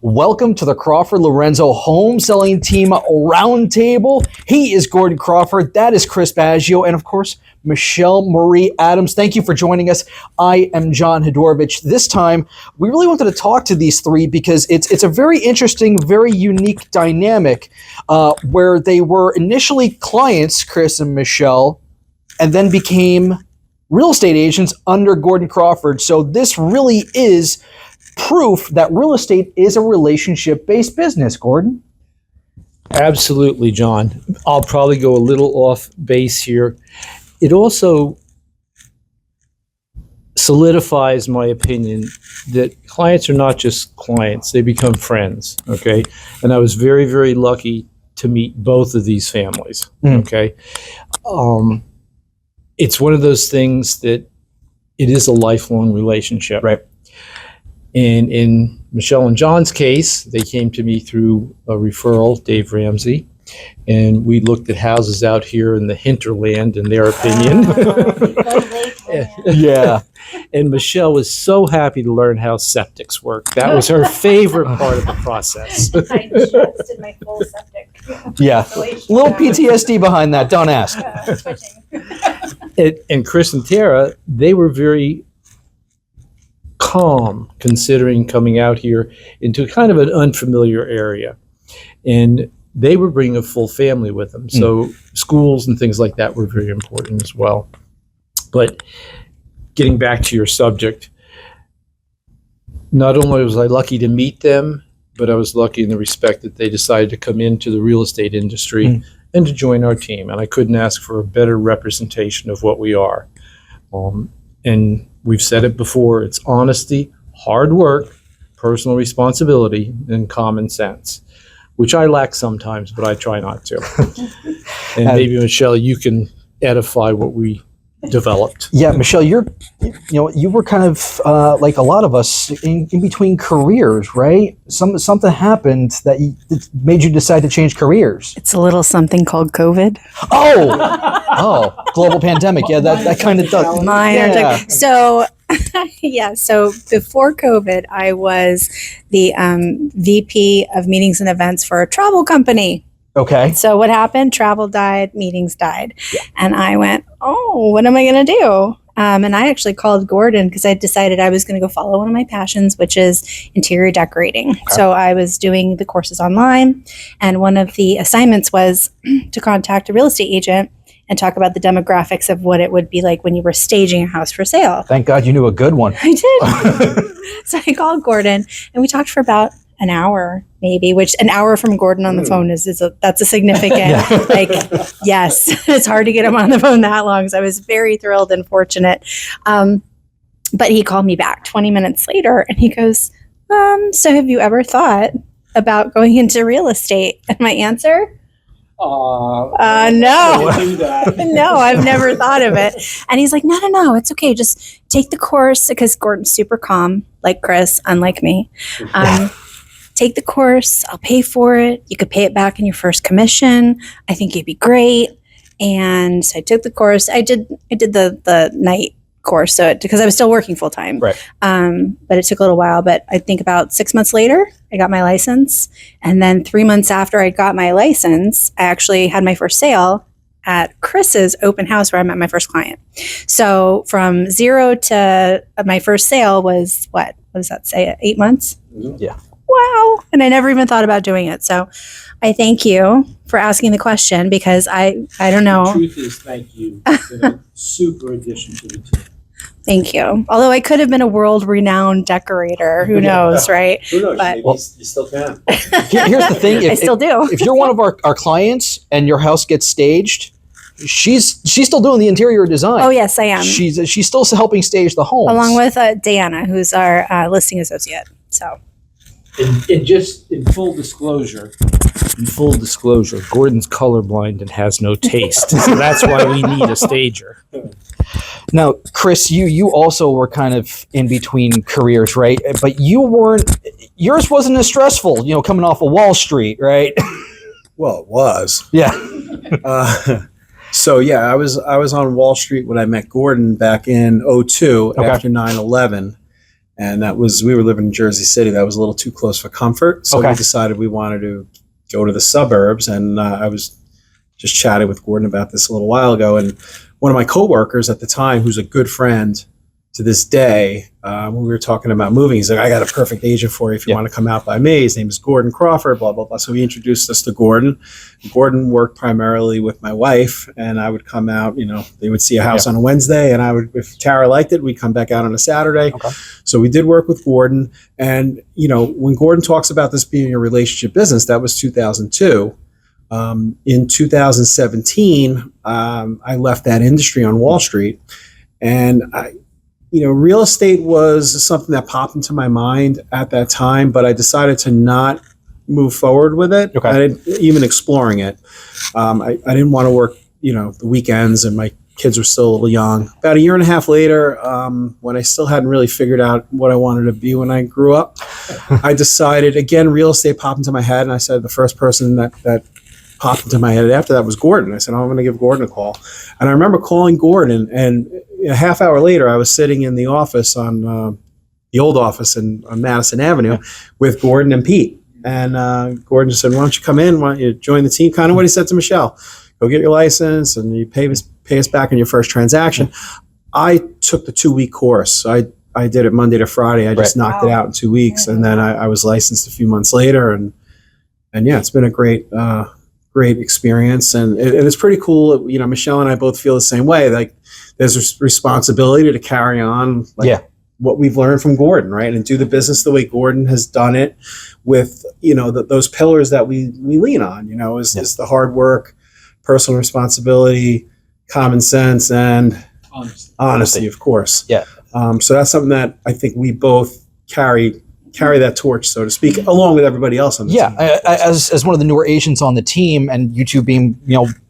Welcome to the Crawford Lorenzo Home Selling Team Roundtable. He is Gordon Crawford. That is Chris Baggio. And of course, Michelle Marie Adams. Thank you for joining us. I am John Hadorovich. This time, we really wanted to talk to these three because it's a very interesting, very unique dynamic where they were initially clients, Chris and Michelle, and then became real estate agents under Gordon Crawford. So this really is proof that real estate is a relationship-based business, Gordon. Absolutely, John. I'll probably go a little off base here. It also solidifies my opinion that clients are not just clients, they become friends, okay? And I was very, very lucky to meet both of these families, okay? It's one of those things that it is a lifelong relationship. Right. And in Michelle and John's case, they came to me through a referral, Dave Ramsey, and we looked at houses out here in the hinterland, in their opinion. Yeah. And Michelle was so happy to learn how septics work. That was her favorite part of the process. I just did my full septic. Yeah. Little PTSD behind that. Don't ask. And Chris and Tara, they were very calm considering coming out here into kind of an unfamiliar area. And they were bringing a full family with them. So schools and things like that were very important as well. But getting back to your subject, not only was I lucky to meet them, but I was lucky in the respect that they decided to come into the real estate industry and to join our team. And I couldn't ask for a better representation of what we are. And we've said it before, it's honesty, hard work, personal responsibility, and common sense, which I lack sometimes, but I try not to. And maybe, Michelle, you can edify what we developed. Yeah, Michelle, you were kind of like a lot of us in between careers, right? Something happened that made you decide to change careers. It's a little something called COVID. Oh, global pandemic. Yeah, that kind of does. Minor. So, so before COVID, I was the VP of meetings and events for a travel company. Okay. So what happened? Travel died, meetings died. Yeah. And I went, oh, what am I going to do? And I actually called Gordon because I decided I was going to go follow one of my passions, which is interior decorating. Okay. So I was doing the courses online. And one of the assignments was to contact a real estate agent and talk about the demographics of what it would be like when you were staging a house for sale. Thank God you knew a good one. I did. So I called Gordon and we talked for about an hour, maybe, which an hour from Gordon on the phone that's a significant, yes, it's hard to get him on the phone that long. So I was very thrilled and fortunate. But he called me back 20 minutes later and he goes, so have you ever thought about going into real estate? And my answer, no, no, I've never thought of it. And he's like, no, it's okay. Just take the course, because Gordon's super calm, like Chris, unlike me. Take the course, I'll pay for it. You could pay it back in your first commission. I think it'd be great. And so I took the course. I did the night course, because I was still working full time. Right. But it took a little while. But I think about 6 months later, I got my license. And then 3 months after I got my license, I actually had my first sale at Chris's open house where I met my first client. So from 0 to my first sale was what does that say? 8 months? Yeah. Wow. And I never even thought about doing it. So I thank you for asking the question, because I don't know. The truth is, thank you. It's been a super addition to the team. Thank you. Although I could have been a world-renowned decorator. Who knows, right? Who knows? But, maybe you still can. Here's the thing. I still do. If you're one of our clients and your house gets staged, she's still doing the interior design. Oh, yes, I am. She's still helping stage the homes. Along with Diana, who's our listing associate. So. And just in full disclosure, Gordon's colorblind and has no taste. So that's why we need a stager. Now, Chris, you also were kind of in between careers, right? But yours wasn't as stressful, coming off of Wall Street, right? Well, it was. Yeah. So yeah, I was on Wall Street when I met Gordon back in '02 after 9/11. And we were living in Jersey City. That was a little too close for comfort. So we decided we wanted to go to the suburbs. And I was just chatting with Gordon about this a little while ago. And one of my coworkers at the time, who's a good friend to this day, when we were talking about moving, he's like, I got a perfect agent for you if you want to come out by me. His name is Gordon Crawford, blah, blah, blah. So he introduced us to Gordon. Gordon worked primarily with my wife, and I would come out, they would see a house on a Wednesday, and if Tara liked it, we'd come back out on a Saturday. Okay. So we did work with Gordon. And, when Gordon talks about this being a relationship business, that was 2002. In 2017, I left that industry on Wall Street, and real estate was something that popped into my mind at that time, but I decided to not move forward with it. Okay. I didn't even exploring it. I didn't want to work, the weekends, and my kids were still a little young. About a year and a half later, when I still hadn't really figured out what I wanted to be when I grew up, I decided, again, real estate popped into my head, and I said the first person that popped into my head after that was Gordon. I said, I'm going to give Gordon a call. And I remember calling Gordon, and a half hour later, I was sitting in the office on the old office on Madison Avenue with Gordon and Pete. And Gordon just said, why don't you come in? Why don't you join the team? Kind of what he said to Michelle. Go get your license, and you pay us back on your first transaction. I took the 2-week course. I did it Monday to Friday. I just knocked it out in 2 weeks. And then I was licensed a few months later. And yeah, it's been a great experience. And it's pretty cool. Michelle and I both feel the same way. Like, there's a responsibility to carry on what we've learned from Gordon, right? And do the business the way Gordon has done it with, those pillars that we lean on, is the hard work, personal responsibility, common sense, and honesty, of course. Yeah. So that's something that I think we both carry that torch, so to speak, along with everybody else on the team. As one of the newer agents on the team, and you two being,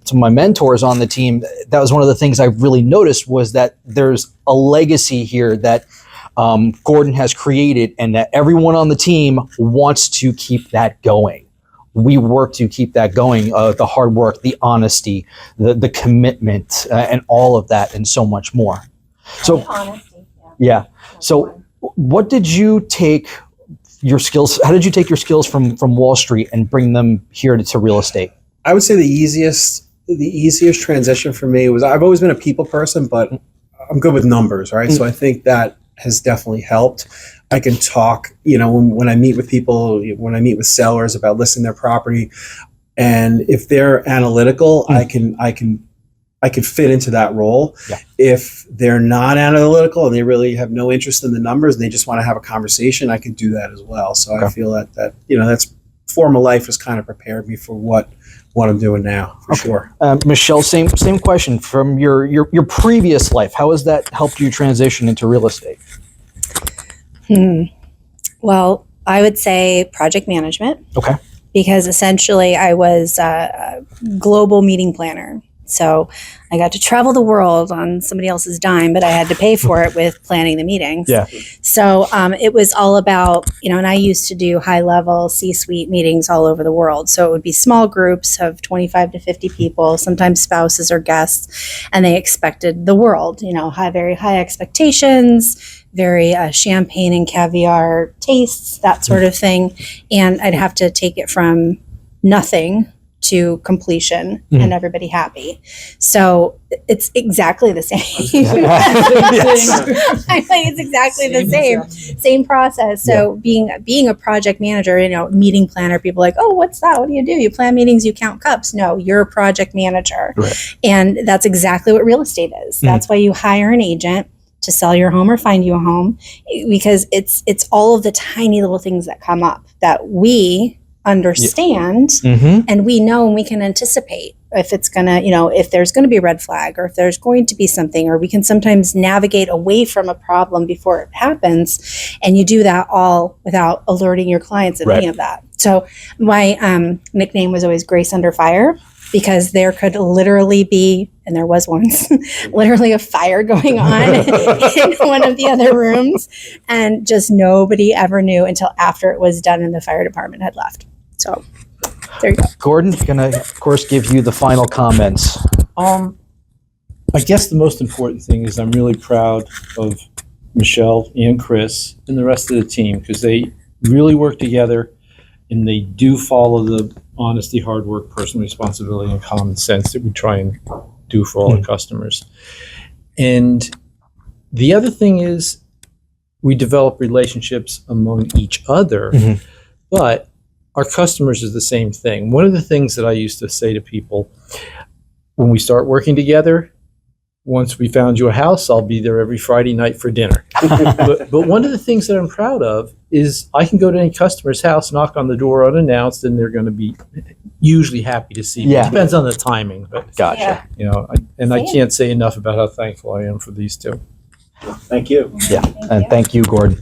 some of my mentors on the team, that was one of the things I really noticed, was that there's a legacy here that Gordon has created, and that everyone on the team wants to keep that going. We work to keep that going, the hard work, the honesty, the commitment, and all of that, and so much more. So, honesty, So what did you take your skills? How did you take your skills from Wall Street and bring them here to real estate? I would say the easiest transition for me was, I've always been a people person, but I'm good with numbers, right? So I think that has definitely helped. I can talk, when I meet with people, when I meet with sellers about listing their property, and if they're analytical, I can fit into that role. Yeah. If they're not analytical and they really have no interest in the numbers and they just want to have a conversation, I can do that as well. So I feel that that's form of life has kind of prepared me for what I'm doing now, for sure. Michelle, same question from your previous life. How has that helped you transition into real estate? Well, I would say project management. Okay. Because essentially I was a global meeting planner. So I got to travel the world on somebody else's dime, but I had to pay for it with planning the meetings. Yeah. So it was all about, and I used to do high-level C-suite meetings all over the world. So it would be small groups of 25 to 50 people, sometimes spouses or guests, and they expected the world, very high expectations, very champagne and caviar tastes, that sort of thing. And I'd have to take it from nothing to completion and everybody happy. So it's exactly the same. I think it's exactly the same process. So being a project manager, meeting planner, people are like, oh, what's that? What do? You plan meetings, you count cups. No, you're a project manager. Right. And that's exactly what real estate is. That's why you hire an agent to sell your home or find you a home, because it's all of the tiny little things that come up that we understand and we know, and we can anticipate if it's gonna, if there's gonna be a red flag, or if there's going to be something, or we can sometimes navigate away from a problem before it happens. And you do that all without alerting your clients of any of that. So my nickname was always Grace Under Fire, because there could literally be, and there was once, literally a fire going on in one of the other rooms, and just nobody ever knew until after it was done and the fire department had left. So there you go. Gordon, gonna of course give you the final comments. I guess the most important thing is I'm really proud of Michelle and Chris and the rest of the team, because they really work together and they do follow the honesty, hard work, personal responsibility, and common sense that we try and do for all our customers. And the other thing is we develop relationships among each other, but our customers is the same thing. One of the things that I used to say to people, when we start working together, once we found you a house, I'll be there every Friday night for dinner. but one of the things that I'm proud of is I can go to any customer's house, knock on the door unannounced, and they're going to be usually happy to see me. Yeah. It depends on the timing, but Gotcha. you know, I can't say enough about how thankful I am for these two. Thank you. Yeah, and thank you, Gordon.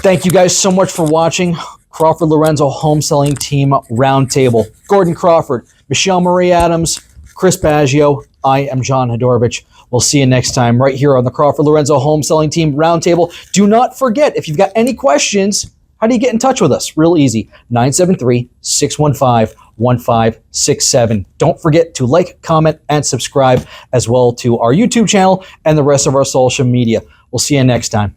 Thank you guys so much for watching Crawford Lorenzo Home Selling Team Roundtable. Gordon Crawford, Michelle Marie Adams, Chris Baggio. I am John Hodorovich. We'll see you next time right here on the Crawford Lorenzo Home Selling Team Roundtable. Do not forget, if you've got any questions, how do you get in touch with us? Real easy, 973-615-1567. Don't forget to like, comment, and subscribe as well to our YouTube channel and the rest of our social media. We'll see you next time.